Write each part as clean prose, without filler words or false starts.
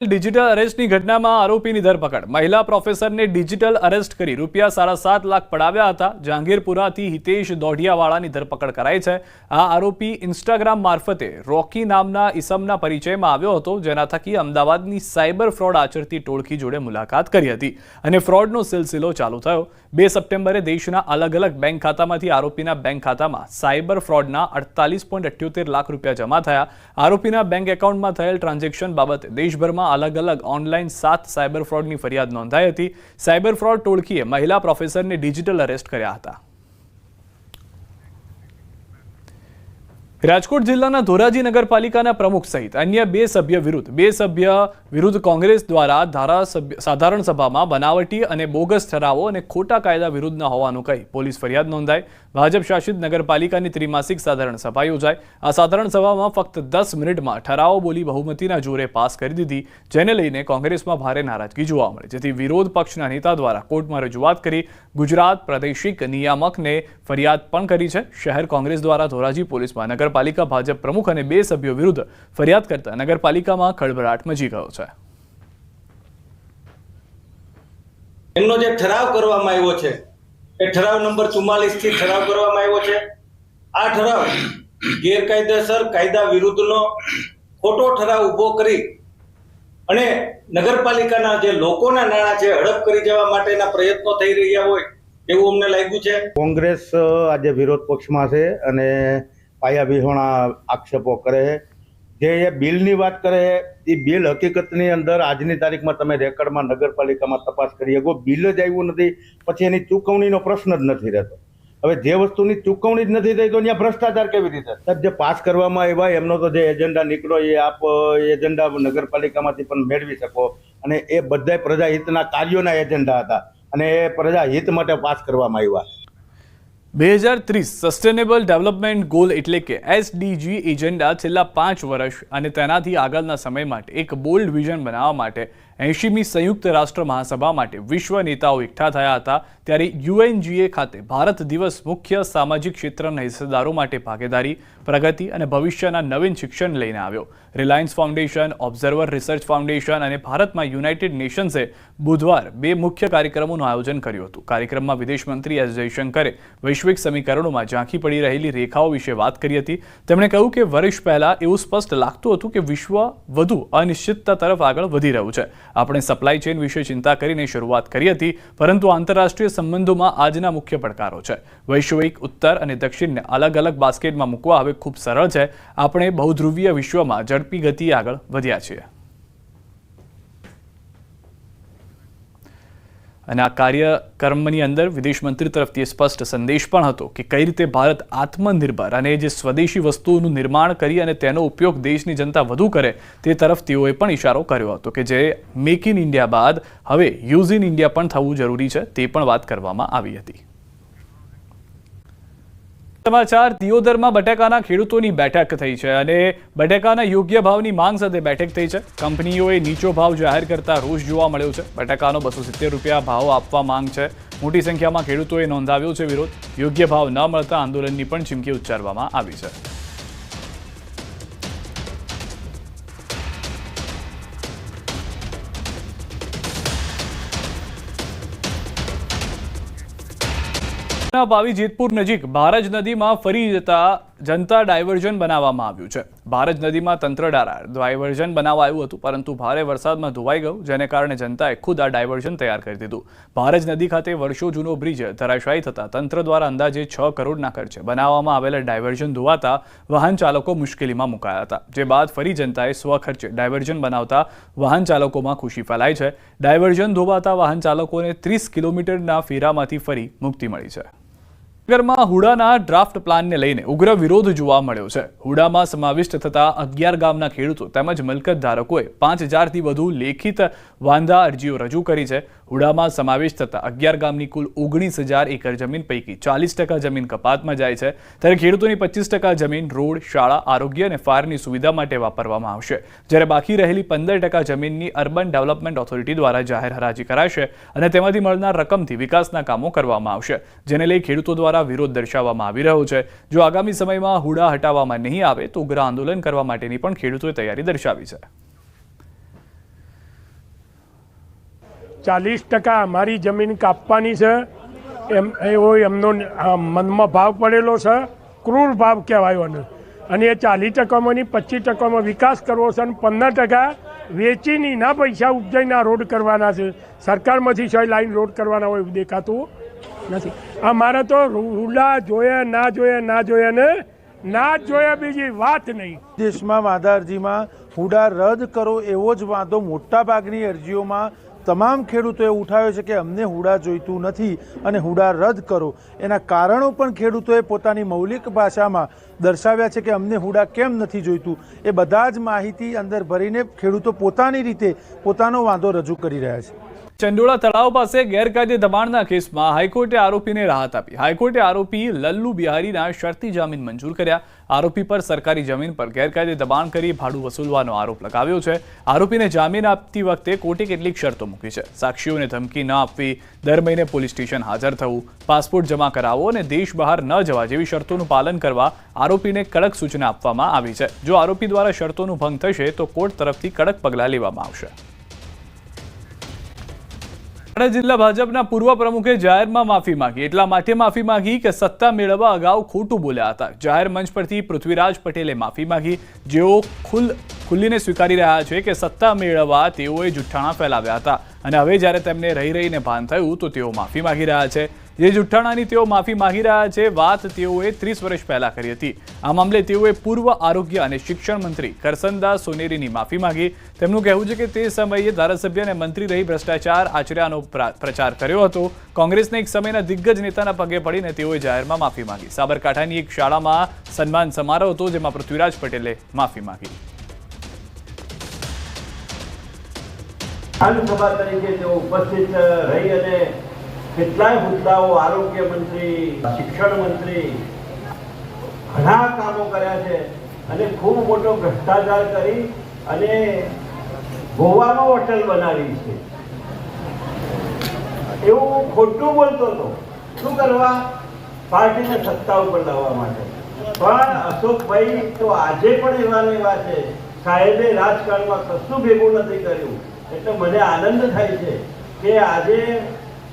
Digital અરેસ્ટની ઘટનામાં આરોપીની ધરપકડ. મહિલા પ્રોફેસરને ડિજિટલ અરેસ્ટ કરી ₹7.5 લાખ પડાવ્યા હતા. જહાંગીરપુરાથી હિતેશ દોઢિયાવાળાની ધરપકડ કરાઈ છે. આ આરોપી ઇન્સ્ટાગ્રામ મારફતે રોકી નામના ઇસમના પરિચયમાં આવ્યો હતો, જેના થકી અમદાવાદની સાયબર ફ્રોડ આચરતી ટોળકી જોડે મુલાકાત કરી હતી અને ફ્રોડનો સિલસિલો ચાલુ થયો. 2 સપ્ટેમ્બરે દેશના અલગ અલગ બેંક ખાતામાંથી આરોપીના બેંક ખાતામાં સાયબર ફ્રોડના 48.78 લાખ રૂપિયા જમા થયા. આરોપીના બેંક એકાઉન્ટમાં થયેલ ટ્રાન્ઝેક્શન બાબતે દેશભરમાં अलग अलग ऑनलाइन 7 साइबर फ्रॉड की फरियाद नोंधाई थी. साइबर फ्रॉड टोळकीए महिला प्रोफेसर ने डिजिटल अरेस्ट कर्या हता. રાજકોટ જિલ્લાના ધોરાજી નગરપાલિકાના પ્રમુખ સહિત અન્ય બે સભ્ય વિરુદ્ધ કોંગ્રેસ દ્વારા સાધારણ સભામાં બનાવટી અને બોગસ ઠરાવો અને ખોટા કાયદા વિરુદ્ધના હોવાનું કહી પોલીસ ફરિયાદ નોંધાઈ. ભાજપ શાસિત નગરપાલિકાની ત્રિમાસિક સાધારણ સભા યોજાઈ. આ સાધારણ સભામાં ફક્ત 10 મિનિટમાં ઠરાવો બોલી બહુમતીના જોરે પાસ કરી દીધી, જેને લઈને કોંગ્રેસમાં ભારે નારાજગી જોવા મળી, જેથી વિરોધ પક્ષના નેતા દ્વારા કોર્ટમાં રજૂઆત કરી ગુજરાત પ્રાદેશિક નિયામકને ફરિયાદ પણ કરી છે. શહેર કોંગ્રેસ દ્વારા ધોરાજી પોલીસમાં નગરપાલિકા ભાજપ પ્રમુખ અને બે સભ્યો વિરુદ્ધ ફરિયાદ કરતા નગરપાલિકામાં ખળભળાટ મચી ગયો છે. એમનો જે ઠરાવ કરવામાં આવ્યો છે એ ઠરાવ નંબર 44 થી ઠરાવ કરવામાં આવ્યો છે. આ ઠરાવ ગેરકાયદેસર કાયદા વિરુદ્ધનો ખોટો ઠરાવ ઊભો કરી અને નગરપાલિકાના જે લોકોના નાણાં છે હડપ કરી જવા માટેના પ્રયત્નો થઈ રહ્યા હોય એવું અમને લાગ્યું છે. કોંગ્રેસ આજે વિરોધ પક્ષમાં છે અને પાયા વિહોણા આક્ષેપો કરે છે. જે બિલની વાત કરે એ બિલ હકીકતની અંદર આજની તારીખમાં તમે રેકર્ડમાં નગરપાલિકામાં તપાસ કરી શકો, બિલ જ આવ્યું નથી, પછી એની ચૂકવણીનો પ્રશ્ન જ નથી રહેતો. હવે જે વસ્તુની ચૂકવણી જ નથી થઈ તો ત્યાં ભ્રષ્ટાચાર કેવી રીતે? જે પાસ કરવામાં આવ્યા એમનો તો જે એજન્ડા નીકળ્યો એ આપ એજન્ડા નગરપાલિકામાંથી પણ મેળવી શકો, અને એ બધા પ્રજાહિતના કાર્યોના એજન્ડા હતા અને એ પ્રજાહિત માટે પાસ કરવામાં આવ્યા. 2030 સસ્ટેનેબલ ડેવલપમેન્ટ ગોલ એટલે કે SDG એજન્ડા છેલ્લા 5 વર્ષ અને તેનાથી આગળના સમય માટે એક બોલ્ડ વિઝન બનાવવા માટે 80મી સંયુક્ત રાષ્ટ્ર મહાસભા માટે વિશ્વ નેતાઓ એકઠા થયા હતા. ત્યારે UNGA ખાતે ભારત દિવસ મુખ્ય સામાજિક ક્ષેત્રના હિસ્સેદારો માટે ભાગીદારી, પ્રગતિ અને ભવિષ્યના નવીન શિક્ષણ લઈને આવ્યો. Reliance foundation, observer research foundation અને ભારતમાં યુનાઇટેડ નેશન્સે બુધવાર 2 મુખ્ય કાર્યક્રમોનું આયોજન કર્યું હતું. કાર્યક્રમમાં વિદેશ મંત્રી S જયશંકરે વૈશ્વિક સમીકરણોમાં ઝાંખી પડી રહેલી રેખાઓ વિશે વાત કરી હતી. તેમણે કહ્યું કે વર્ષ પહેલા એવું સ્પષ્ટ લાગતું હતું કે વિશ્વ વધુ અનિશ્ચિતતા તરફ આગળ વધી રહ્યું છે. આપણે સપ્લાય ચેઇન વિશે ચિંતા કરીને શરૂઆત કરી હતી, પરંતુ આંતરરાષ્ટ્રીય સંબંધોમાં આજના મુખ્ય પડકારો છે. વૈશ્વિક ઉત્તર અને દક્ષિણને અલગ અલગ બાસ્કેટમાં મૂકવા હવે ખૂબ સરળ છે. આપણે બહુધ્રુવીય વિશ્વમાં ઝડપી ગતિએ આગળ વધ્યા છીએ. અને આ કાર્યક્રમની અંદર વિદેશ મંત્રી તરફથી સ્પષ્ટ સંદેશ પણ હતો કે કઈ રીતે ભારત આત્મનિર્ભર અને જે સ્વદેશી વસ્તુઓનું નિર્માણ કરી અને તેનો ઉપયોગ દેશની જનતા વધુ કરે તે તરફ તેઓએ પણ ઇશારો કર્યો હતો કે જે મેક ઇન ઇન્ડિયા બાદ હવે યુઝ ઇન ઇન્ડિયા પણ થવું જરૂરી છે, તે પણ વાત કરવામાં આવી હતી. સમાચાર. દિયોદરમાં બટાકાના ખેડૂતોની બેઠક થઈ છે અને બટાકાના યોગ્ય ભાવની માંગ સાથે બેઠક થઈ છે. કંપનીઓએ નીચો ભાવ જાહેર કરતા રોષ જોવા મળ્યો છે. બટાકાનો ₹270 ભાવ આપવા માંગ છે. મોટી સંખ્યામાં ખેડૂતોએ નોંધાવ્યો છે વિરોધ. યોગ્ય ભાવ ન મળતા આંદોલનની પણ ચીમકી ઉચ્ચારવામાં આવી છે. ભાવી જેતપુર નજીક ભારજ નદીમાં ફરી જનતા ડાયવર્ઝન બનાવવામાં આવ્યું છે. ભારજ નદીમાં તંત્ર દ્વારા ડાયવર્ઝન બનાવવા આવ્યું હતું, પરંતુ ભારે વરસાદમાં ધોવાઈ ગયું, જેને કારણે જનતાએ ખુદ આ ડાયવર્ઝન તૈયાર કરી દીધું. ભારજ નદી ખાતે વર્ષો જૂનો બ્રિજ ધરાશાયી થતા તંત્ર દ્વારા અંદાજે 6 કરોડના ખર્ચે બનાવવામાં આવેલા ડાયવર્ઝન ધોવાતા વાહન ચાલકો મુશ્કેલીમાં મુકાયા હતા. જે બાદ ફરી જનતાએ સ્વખર્ચે ડાયવર્ઝન બનાવતા વાહન ચાલકોમાં ખુશી ફેલાઈ છે. ડાયવર્ઝન ધોવાતા વાહન ચાલકોને 30 કિલોમીટરના ફેરામાંથી ફરી મુક્તિ મળી છે. નગરમાં હુડાના ડ્રાફ્ટ પ્લાનને લઈને ઉગ્ર વિરોધ જોવા મળ્યો છે. હુડામાં સમાવિષ્ટ થતા 11 ગામના ખેડૂતો તેમજ મિલકત ધારકોએ 5000થી વધુ લેખિત વાંધા અરજીઓ રજૂ કરી છે. હુડામાં સમાવિષ્ટ થતા 11 ગામની કુલ 19000 એકર જમીન પૈકી 40% જમીન કપાતમાં જાય છે. ત્યારે ખેડૂતોની 25% જમીન રોડ, શાળા, આરોગ્ય અને ફાયરની સુવિધા માટે વાપરવામાં આવશે, જ્યારે બાકી રહેલી 15% જમીનની અર્બન ડેવલપમેન્ટ ઓથોરિટી દ્વારા જાહેર હરાજી કરાશે અને તેમાંથી મળનાર રકમથી વિકાસના કામો કરવામાં આવશે, જેને લઈ ખેડૂતો દ્વારા વિરોધ દર્શાવવામાં આવી રહ્યો છે. જો આગામી સમયમાં હુડા હટાવવામાં નહીં આવે તો ઉગ્ર આંદોલન કરવા માટેની પણ ખેડૂતોએ તૈયારી દર્શાવી છે. 40% અમારી જમીન કાપવાની છે એવો એમનો મનમાં ભાવ પડેલો છે, ક્રૂર ભાવ કહેવાયો અને એ 40%માંની 25%માં વિકાસ કરવો છે અને 15% વેચીને ના પૈસા ઉપજાઈને આ રોડ કરવાના છે. સરકારમાંથી છ લાઈન રોડ કરવાના હોય એવું દેખાતું નથી. અમારે તો રૂડા જોયા ના જોયા ને ના જોયા, બીજી વાત નહીં. દેશમાં વાંધા અરજીમાં હુડા રદ કરો એવો જ વાંધો મોટા ભાગની અરજીઓમાં તમામ ખેડૂતોએ ઉઠાવ્યો છે કે અમને હુડા જોઈતું નથી અને હુડા રદ કરો. એના કારણો પણ ખેડૂતોએ પોતાની મૌલિક ભાષામાં દર્શાવ્યા છે કે અમને હુડા કેમ નથી જોઈતું. એ બધા જ માહિતી અંદર ભરીને ખેડૂતો પોતાની રીતે પોતાનો વાંધો રજૂ કરી રહ્યા છે. ચંડોળા તળાવ પાસે ગેરકાયદે દબાણના કેસમાં હાઈકોર્ટે આરોપીને રાહત આપી. હાઈકોર્ટે આરોપી લલ્લુ બિહારીના શરતી જામીન મંજૂર કર્યા. આરોપી પર સરકારી જમીન પર ગેરકાયદે દબાણ કરી ભાડું વસૂલવાનો આરોપ લગાવ્યો છે. આરોપીને જામીન આપતી વખતે કોર્ટે કેટલીક શરતો મૂકી છે. સાક્ષીઓને ધમકી ન આપવી, દર મહિને પોલીસ સ્ટેશન હાજર થવું, પાસપોર્ટ જમા કરાવવો અને દેશ બહાર ન જવા જેવી શરતોનું પાલન કરવા આરોપીને કડક સૂચના આપવામાં આવી છે. જો આરોપી દ્વારા શરતોનું ભંગ થશે તો કોર્ટ તરફથી કડક પગલાં લેવામાં આવશે. જિલ્લા ભાજપના પૂર્વ પ્રમુખે જાહેરમાં માફી માંગી. એટલા માટે માફી માંગી કે સત્તા મેળવવા અગાઉ ખોટું બોલ્યા હતા. જાહેર મંચ પરથી પૃથ્વીરાજ પટેલે માફી માંગી, જેઓ ખુલ્લીને સ્વીકારી રહ્યા છે કે સત્તા મેળવવા તેઓએ જુઠ્ઠાણા ફેલાવ્યા હતા અને હવે જ્યારે તેમને રહીને ભાન થયું તો તેઓ માફી માંગી રહ્યા છે. જે જુઠ્ઠાણાની તેઓ માફી માંગી રહ્યા છે, વાત તેઓએ 30 વર્ષ પહેલા કરી હતી. આ મામલે તેઓએ પૂર્વ આરોગ્ય અને શિક્ષણ મંત્રી કરસનદાસ સોનેરીની માફી માંગી. તેમનું કહેવું છે કે તે સમયે ધારાસભ્ય અને મંત્રી રહી ભ્રષ્ટાચાર આચર્યાનો પ્રચાર કર્યો હતો. કોંગ્રેસના એક સમયના દિગ્ગજ નેતાના પગે પડીને તેઓએ જાહેરમાં માફી માંગી. સાબરકાંઠાની એક શાળામાં સન્માન સમારોહ હતો, જેમાં પૃથ્વીરાજ પટેલે માફી માંગી. વિધાનસભા તરીકે તેઓ ઉપસ્થિત રહી અને કેટલાય મુદ્દાઓ, આરોગ્ય મંત્રી, શિક્ષણ મંત્રી, ઘણા કામો કર્યા છે અને ખૂબ મોટો ભ્રષ્ટાચાર કરી અને ગોવામાં હોટલ બનાવી છે એવું ખોટું બોલતો હતો. શું કરવા? પાર્ટીને સત્તા ઉપર લાવવા માટે. પણ અશોકભાઈ તો આજે પણ એવા ને એવા છે. સાહેબે રાજકારણમાં કશું ભેગું નથી કર્યું. એટલે મને આનંદ થાય છે કે આજે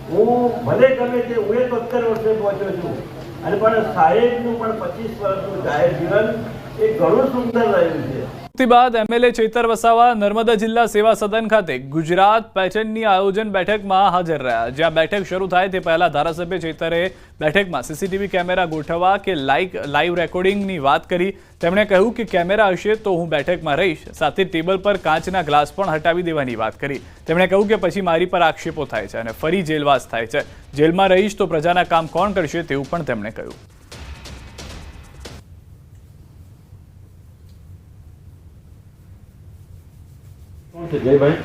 હું ભલે ગમે તે હું 71 વર્ષે પહોંચ્યો છું અને પણ સાહેબનું પણ 25 વર્ષનું જાહેર જીવન એ ઘણું સુંદર રહ્યું છે. બાદ એમએલએ ચેતર વસાવા નર્મદા જિલ્લા સેવા સદન ખાતે ગુજરાત પેટર્નની આયોજન બેઠકમાં હાજર રહ્યા. જ્યાં બેઠક શરૂ થાય તે પહેલા ધારાસભ્ય ચેતરે બેઠકમાં સીસીટીવી કેમેરા ગોઠવવા કે લાઈવ રેકોર્ડિંગની વાત કરી. તેમણે કહ્યું કે કેમેરા હશે તો હું બેઠકમાં રહીશ. સાથે ટેબલ પર કાચના ગ્લાસ પણ હટાવી દેવાની વાત કરી. તેમણે કહ્યું કે પછી મારી પર આક્ષેપો થાય છે અને ફરી જેલવાસ થાય છે. જેલમાં રહીશ તો પ્રજાના કામ કોણ કરશે તેવું પણ તેમણે કહ્યું. જયભાઈ,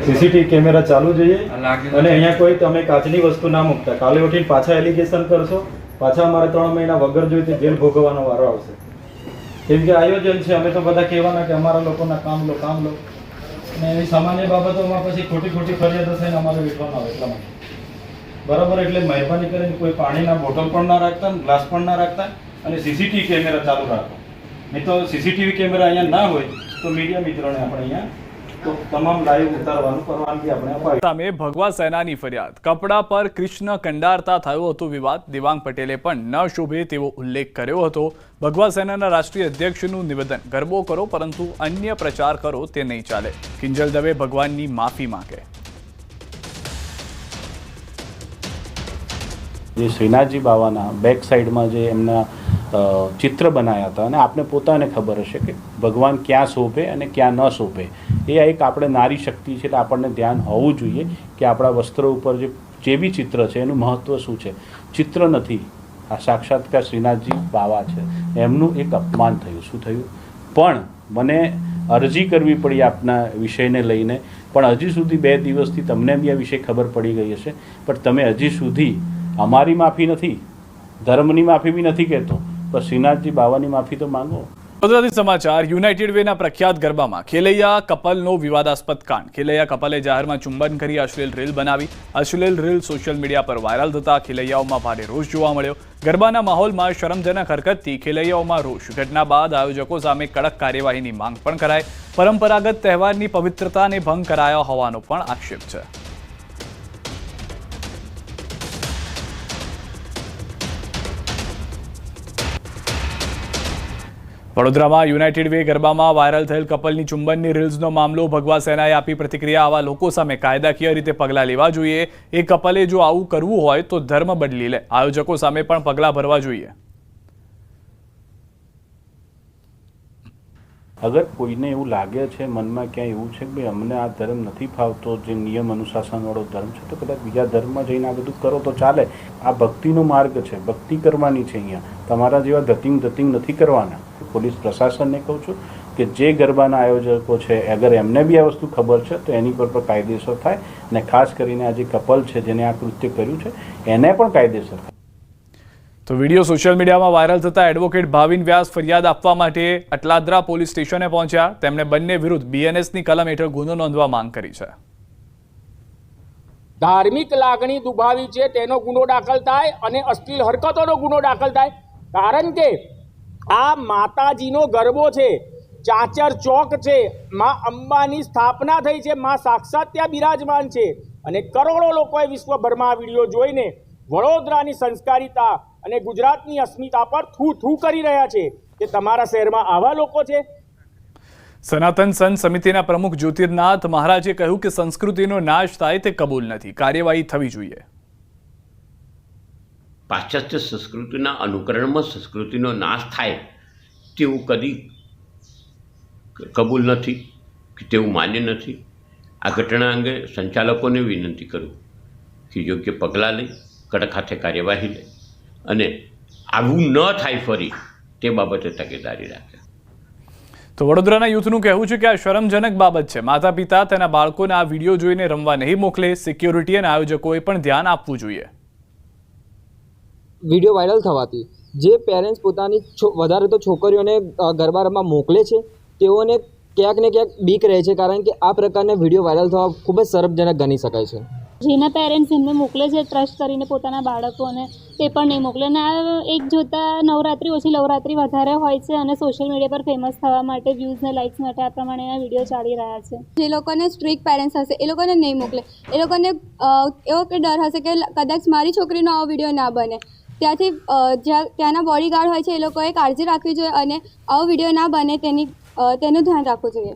સીસીટીવી કેમેરા ચાલુ જોઈએ અને અહીંયા કોઈ તમે કાચની વસ્તુ ના મૂકતા. કાલે ઉઠીને પાછા એલિગેશન કરશો, પાછા અમારે 3 મહિના વગર જોઈએ તો જેલ ભોગવવાનો વારો આવશે. કેમ કે આયોજન છે, અમે તો બધા કહેવાના કે અમારા લોકોના કામ લો અને એવી સામાન્ય બાબતોમાં પછી ખોટી ફરિયાદ થઈને અમારે વેઠવાનું આવે. એટલા માટે બરાબર. એટલે મહેરબાની કરીને કોઈ પાણીના બોટલ પણ ના રાખતા, ગ્લાસ પણ ના રાખતા અને સીસીટીવી કેમેરા ચાલુ રાખો. નહીં તો સીસીટીવી કેમેરા અહીંયા ના હોય તો મીડિયા મિત્રોને આપણે અહીંયા તમામ લાઈવ ઉતારવાનું પરવાનગી આપણે અપાવી. સામે ભગવા સેનાની ફરિયાદ. કપડા પર કૃષ્ણ કંડારતા થયો હતો વિવાદ. દેવાંગ પટેલે પણ ન શોભે તેવો ઉલ્લેખ કર્યો હતો. ભગવા સેનાના રાષ્ટ્રીય અધ્યક્ષનું નિવેદન, ગરબો કરો પરંતુ અન્ય પ્રચાર કરો તે નહીં ચાલે. કિંજલ દવે ભગવાનની માફી માંગે. જે શ્રીનાથજી બાવાના બેક સાઈડમાં જે એમના ચિત્ર બનાવ્યા હતા અને આપને પોતાને ખબર હશે કે ભગવાન ક્યાં શોભે અને ક્યાં ન શોભે. એ એક આપણે નારી શક્તિ છે એટલે આપણને ધ્યાન હોવું જોઈએ કે આપણા વસ્ત્રો ઉપર જે બી ચિત્ર છે એનું મહત્ત્વ શું છે. ચિત્ર નથી, આ સાક્ષાત્કાર શ્રીનાથજી બાવા છે. એમનું એક અપમાન થયું. શું થયું? પણ મને અરજી કરવી પડી આપના વિષયને લઈને. પણ હજી સુધી 2 દિવસથી તમને બી આ વિષય ખબર પડી ગઈ હશે, પણ તમે હજી સુધી અમારી માફી નથી, ધર્મની માફી બી નથી કહેતો, પણ શ્રીનાથજી બાવાની માફી તો માંગો. ગુજરાતી સમાચાર. યુનાઇટેડ વેના પ્રખ્યાત ગરબામાં ખેલૈયા કપલનો વિવાદાસ્પદ કાંડ. ખેલૈયા કપલે જાહેરમાં ચુંબન કરી અશ્લીલ રીલ બનાવી. અશ્લીલ રીલ સોશિયલ મીડિયા પર વાયરલ થતા ખેલૈયાઓમાં ભારે રોષ જોવા મળ્યો. ગરબાના માહોલમાં શરમજનક હરકતથી ખેલૈયાઓમાં રોષ. ઘટના બાદ આયોજકો સામે કડક કાર્યવાહીની માંગ પણ કરાઈ. પરંપરાગત તહેવારની પવિત્રતાને ભંગ કરાયો હોવાનો પણ આક્ષેપ છે. વડોદરામાં યુનાઇટેડ વે ગરબામાં વાયરલ થયેલ કપલની ચુંબનની રીલ્સનો મામલો ભગવા સેનાએ આપી પ્રતિક્રિયા. આવા લોકો સામે કાયદાકીય રીતે પગલાં લેવા જોઈએ. એ કપલે જો આવું કરવું હોય તો ધર્મ બદલી લે. આયોજકો સામે પણ પગલાં ભરવા જોઈએ. અગર કોઈને એવું લાગે છે મનમાં ક્યાંય એવું છે કે ભાઈ અમને આ ધર્મ નથી ફાવતો, જે નિયમ અનુશાસનવાળો ધર્મ છે, તો કદાચ બીજા ધર્મમાં જઈને આ બધું કરો તો ચાલે. આ ભક્તિનો માર્ગ છે, ભક્તિ કરવાની છે. અહીંયા તમારા જેવા ધતિંગ નથી કરવાના. પોલીસ પ્રશાસનને કહું છું કે જે ગરબાના આયોજકો છે, અગર એમને બી આ વસ્તુ ખબર છે તો એની પર કાયદેસર થાય, અને ખાસ કરીને આ જે કપલ છે જેને આ કૃત્ય કર્યું છે એને પણ કાયદેસર થાય. તો વિડીયો સોશિયલ મીડિયામાં વાયરલ થતા એડવોકેટ ભાવિન વ્યાસ ફરિયાદ આપવા માટે અટલાદરા પોલીસ સ્ટેશને પહોંચ્યા. તેમણે બંને વિરુદ્ધ BNSની કલમ હેઠળ ગુનો નોંધવા માંગ કરી છે. ધાર્મિક લાગણી દુભાવી છે તેનો ગુનો દાખલ થાય અને અશ્લીલ હરકતોનો ગુનો દાખલ થાય. કારણ કે આ માતાજીનો ગરબો છે, ચાચર ચોક છે, માં અંબાની સ્થાપના થઈ છે, માં સાક્ષાત ત્યાં બિરાજમાન છે, અને કરોડો લોકોએ વિશ્વભરમાં આ વિડીયો જોઈને વડોદરાની સંસ્કારિતા અને ગુજરાતની અસ્મિતા પર થૂ કરી રહ્યા છે કે તમારા શહેરમાં આવા લોકો છે. સનાતન સંત સમિતિના પ્રમુખ જ્યોતિર્નાથ મહારાજે કહ્યું કે સંસ્કૃતિનો નાશ થાય તે કબૂલ નથી, કાર્યવાહી થવી જોઈએ. પાશ્ચાત્ય સંસ્કૃતિના અનુકરણમાં સંસ્કૃતિનો નાશ થાય તેવું કદી કબૂલ નથી, કે તેવું માન્ય નથી. આ ઘટના અંગે સંચાલકોને વિનંતી કરું કે યોગ્ય પગલાં લઈ કડક હાથે કાર્યવાહી લે અને આવું ન થાય ફરી તે બાબતે તકેદારી રાખે. તો વડોદરાના યુથનું કહેવું છે કે આ શરમજનક બાબત છે. માતા પિતા તેના બાળકોને આ વિડીયો જોઈને રમવા નહીં મોકલે. સિક્યોરિટી અને આયોજકોએ પણ ધ્યાન આપવું જોઈએ. વિડીયો વાયરલ થવાથી જે પેરેન્ટ્સ પોતાની વધારે તો છોકરીઓને ગરબા રમવા મોકલે છે તેઓને ક્યાંક ને ક્યાંક બીક રહે છે, કારણ કે આ પ્રકારના વિડીયો વાયરલ થવા ખૂબ જ શરમજનક ગણી શકાય છે. જેના પેરેન્ટ્સ એમને મોકલે છે ટ્રસ્ટ કરીને પોતાના બાળકોને, તે પણ નહીં મોકલે. અને આ એક જોતા નવરાત્રિ ઓછી લવરાત્રિ વધારે હોય છે, અને સોશિયલ મીડિયા પર ફેમસ થવા માટે, વ્યૂઝ ને લાઇક્સ માટે આ પ્રમાણેના વિડીયો ચાલી રહ્યા છે. જે લોકોને સ્ટ્રિક્ટ પેરેન્ટ્સ હશે એ લોકોને નહીં મોકલે. એ લોકોને એવો કે ડર હશે કે કદાચ મારી છોકરીનો આવો વિડીયો ના બને. ત્યાંથી ત્યાંના બોડીગાર્ડ હોય છે એ લોકોએ કાળજી રાખવી જોઈએ અને આવો વિડીયો ના બને તેનું ધ્યાન રાખવું જોઈએ.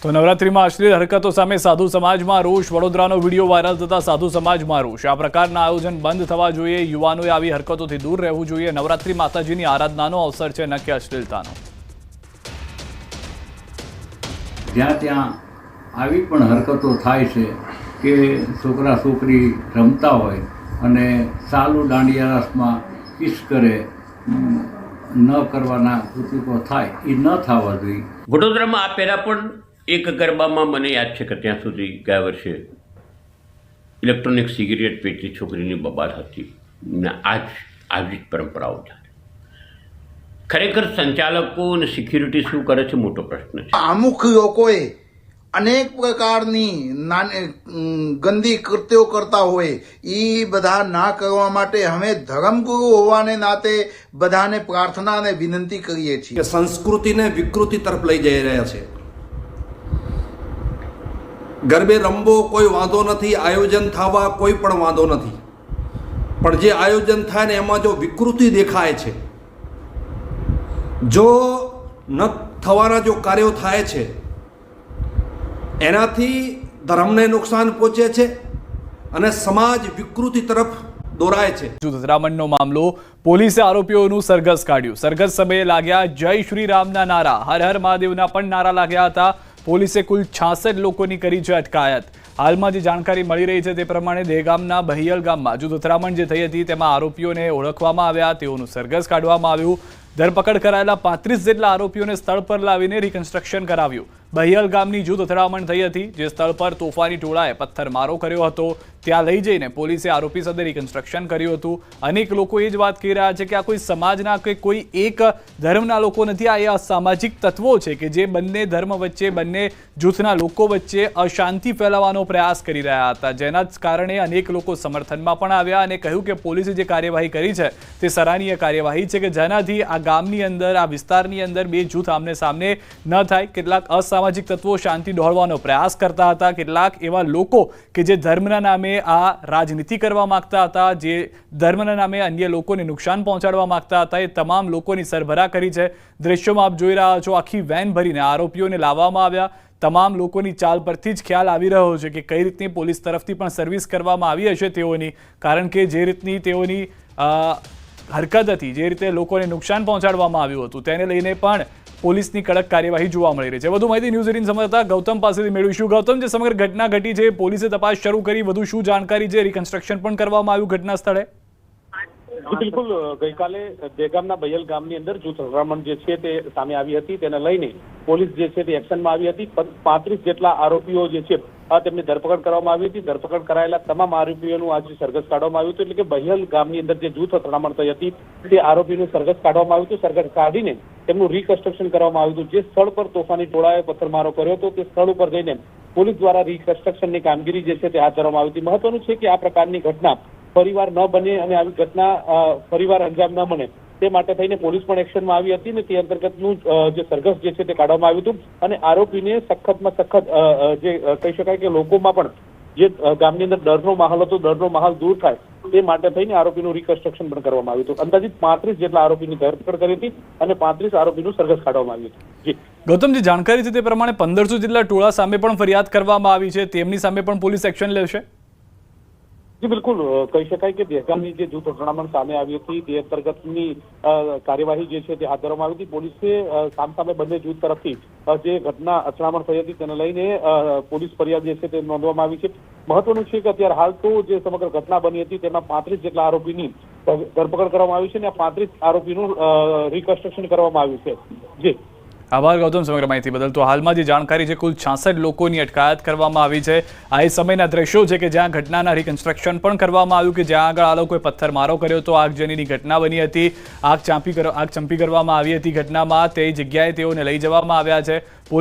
તો નવરાત્રીમાં અશ્લીલ હરકતો સામે સાધુ સમાજમાં રોષ. વડોદરાનો વિડીયો વાયરલ થતા સાધુ સમાજમાં રોષ. આ પ્રકારના આયોજન બંધ થવા જોઈએ. યુવાનોએ આવી હરકતોથી દૂર રહેવું જોઈએ. નવરાત્રી માતાજીની આરાધનાનો અવસર છે, ન કે અશ્લીલતાનો. જ્યાં ત્યાં આવી પણ હરકતો થાય છે કે છોકરા છોકરી રમતા હોય અને સાલું દાંડિયા રાસમાં કિસ કરે, ન કરવાના કૃતિકો થાય, એ ન થવા જોઈએ. વડોદરામાં આ પહેલાં પણ એક ગરબામાં મને યાદ છે કે ત્યાં સુધી ગયા વર્ષે ઇલેક્ટ્રોનિક સિગરેટ વેચતી છોકરીની બબાલ હતી ને આવી જ પરંપરાઓ ચાલે. ખરેખર સંચાલકો અને સિક્યુરિટી શું કરે છે મોટો પ્રશ્ન છે. અમુક લોકોએ અનેક પ્રકારની ગંદી કૃત્યો કરતા હોય, એ બધા ના કરવા માટે અમે ધર્મગુરુ હોવાને નાતે બધાને પ્રાર્થના અને વિનંતી કરીએ છીએ. સંસ્કૃતિને વિકૃતિ તરફ લઈ જઈ રહ્યા છે. ગરબે રમવો કોઈ વાંધો નથી, આયોજન થવા કોઈ પણ વાંધો નથી, પણ જે આયોજન થાય ને એમાં જો વિકૃતિ દેખાય છે, જો ન થવાના જો કાર્યો થાય છે, એનાથી ધર્મને નુકસાન પહોંચે છે અને સમાજ વિકૃતિ તરફ દોરાય છે. અથડામણનો મામલો. પોલીસે આરોપીઓનું સરઘસ કાઢ્યું. સરઘસ સમયે લાગ્યા જય શ્રી રામના નારા. હર હર મહાદેવના પણ નારા લાગ્યા હતા. પોલીસે કુલ 66 લોકોની કરી છે અટકાયત. હાલમાં જે જાણકારી મળી રહી છે તે પ્રમાણે દહેગામના બહિયલ ગામમાં જૂથ અથડામણ જે થઈ હતી તેમાં આરોપીઓને ઓળખવામાં આવ્યા, તેઓનું સરઘસ કાઢવામાં આવ્યું. ધરપકડ કરાયેલા 35 જેટલા આરોપીઓને સ્થળ પર લાવીને રિકન્સ્ટ્રક્શન કરાવ્યું. બહિયલ ગામની જૂથ અથડામણ થઈ હતી, જે સ્થળ પર તોફાની ટોળાએ પથ્થરમારો કર્યો હતો. ત્યાં લઈ જઈને પોલીસે આરોપી સાથે રિકન્સ્ટ્રક્શન કર્યું હતું. અનેક લોકો એ જ વાત કહી રહ્યા છે કે આ કોઈ સમાજના કે કોઈ એક ધર્મના લોકો નથી, આ એ અસામાજિક તત્વો છે કે જે બંને ધર્મ વચ્ચે, બંને જૂથના લોકો વચ્ચે અશાંતિ ફેલાવવાનો પ્રયાસ કરી રહ્યા હતા, જેના જ કારણે અનેક લોકો સમર્થનમાં પણ આવ્યા અને કહ્યું કે પોલીસે જે કાર્યવાહી કરી છે તે સરાહનીય કાર્યવાહી છે કે જેનાથી આ ગામની અંદર, આ વિસ્તારની અંદર બે જૂથ આમને સામને ન થાય. કેટલાક અસામાજિક તત્વો શાંતિ દોહળવાનો પ્રયાસ કરતા હતા. કેટલાક એવા લોકો કે જે ધર્મના નામે આ રાજનીતિ કરવા માંગતા હતા, જે ધર્મના નામે અન્ય લોકોને નુકસાન પહોંચાડવા માંગતા હતા, એ તમામ લોકોની સરભરા કરી છે. દ્રશ્યોમાં આપ જોઈ રહ્યા છો, આખી વેન ભરીને આરોપીઓને લાવવામાં આવ્યા. તમામ લોકોની ચાલ પરથી જ ખ્યાલ આવી રહ્યો છે કે કઈ રીતની પોલીસ તરફથી પણ સર્વિસ કરવામાં આવી હશે તેઓની, કારણ કે જે રીતની તેઓની હરકત હતી, જે રીતે લોકોને નુકસાન પહોંચાડવામાં આવ્યું હતું, તેને લઈને પણ પોલીસની કડક કાર્યવાહી જોવા મળી રહી છે. વધુ માહિતી ન્યૂઝ 18 સંવાદદાતા ગૌતમ પાસેથી મેળવીશું. ગૌતમ, જે સમગ્ર ઘટના ઘટી છે, પોલીસે તપાસ શરૂ કરી, વધુ શું જાણકારી છે? રિકન્સ્ટ્રક્શન પણ કરવામાં આવ્યું ઘટના સ્થળે? બિલકુલ, ગઈકાલે દેગામના બયલ ગામની અંદર જૂથ અથડામણ જે છે તે સામે આવી હતી. તેને લઈને પોલીસ જે છે તે એક્શનમાં આવી હતી. 35 જેટલા આરોપીઓ જે છે તેમની ધરપકડ કરવામાં આવી હતી. ધરપકડ કરાયેલા તમામ આરોપીઓનું આજે સરઘસ કાઢવામાં આવ્યું હતું. એટલે કે બયલ ગામની અંદર જે જૂથ અથડામણ થઈ હતી તે આરોપીનું સરઘસ કાઢવામાં આવ્યું હતું. સરઘસ કાઢીને તેમનું રિકન્સ્ટ્રક્શન કરવામાં આવ્યું હતું. જે સ્થળ પર તોફાની ટોળાએ પથ્થરમારો કર્યો હતો તે સ્થળ ઉપર જઈને પોલીસ દ્વારા રિકન્સ્ટ્રક્શનની કામગીરી જે છે તે હાથ ધરવામાં આવી હતી. મહત્વનું છે કે આ પ્રકારની ઘટના ફરીવાર ન બને અને આવી ઘટના ફરીવાર અંજામ ન બને તે માટે થઈને પોલીસ પણ એક્શનમાં આવી હતી ને તે અંતર્ગતનું જે સરઘસ જે છે તે કાઢવામાં આવ્યું હતું. અને આરોપીને સખતમાં સખત જે કહી શકાય કે લોકોમાં પણ જે ગામની અંદર ડરનો માહોલ હતો, ડરનો માહોલ દૂર થાય તે માટે થઈને આરોપીનું રિકન્સ્ટ્રક્શન પણ કરવામાં આવ્યું હતું. અંદાજિત 35 જેટલા આરોપીની ધરપકડ કરી હતી અને 35 આરોપીનું સરઘસ કાઢવામાં આવ્યું હતું. જી ગૌતમ, જે જાણકારી છે તે પ્રમાણે 1500 જેટલા ટોળા સામે પણ ફરિયાદ કરવામાં આવી છે, તેમની સામે પણ પોલીસ એક્શન લેશે? જી બિલકુલ, કહી શકાય કે દહેગામની જે જૂથ અથડામણ સામે આવી હતી તે અંતર્ગતની કાર્યવાહી જે છે તે હાથ ધરવામાં આવી હતી. પોલીસે સામસામે બંને જૂથ તરફથી જે ઘટના અથડામણ થઈ હતી તેને લઈને પોલીસ ફરિયાદ જે છે તે નોંધવામાં આવી છે. મહત્વનું છે કે અત્યારે હાલ તો જે સમગ્ર ઘટના બની હતી તેમાં 35 જેટલા આરોપીની ધરપકડ કરવામાં આવી છે અને આ 35 આરોપીનું રિકન્સ્ટ્રક્શન કરવામાં આવ્યું છે. જી આભાર ગૌતમ સમગ્ર માહિતી બદલ. તો હાલમાં જે જાણકારી છે, કુલ 66 લોકોની અટકાયત કરવામાં આવી છે. આ એ સમયના દ્રશ્યો છે કે જ્યાં ઘટનાના રિકન્સ્ટ્રક્શન પણ કરવામાં આવ્યું, કે જ્યાં આગળ આ લોકોએ પથ્થરમારો કર્યો હતો, આગજનીની ઘટના બની હતી, આગ ચંપી કરવામાં આવી હતી ઘટનામાં, તે જગ્યાએ તેઓને લઈ જવામાં આવ્યા છે.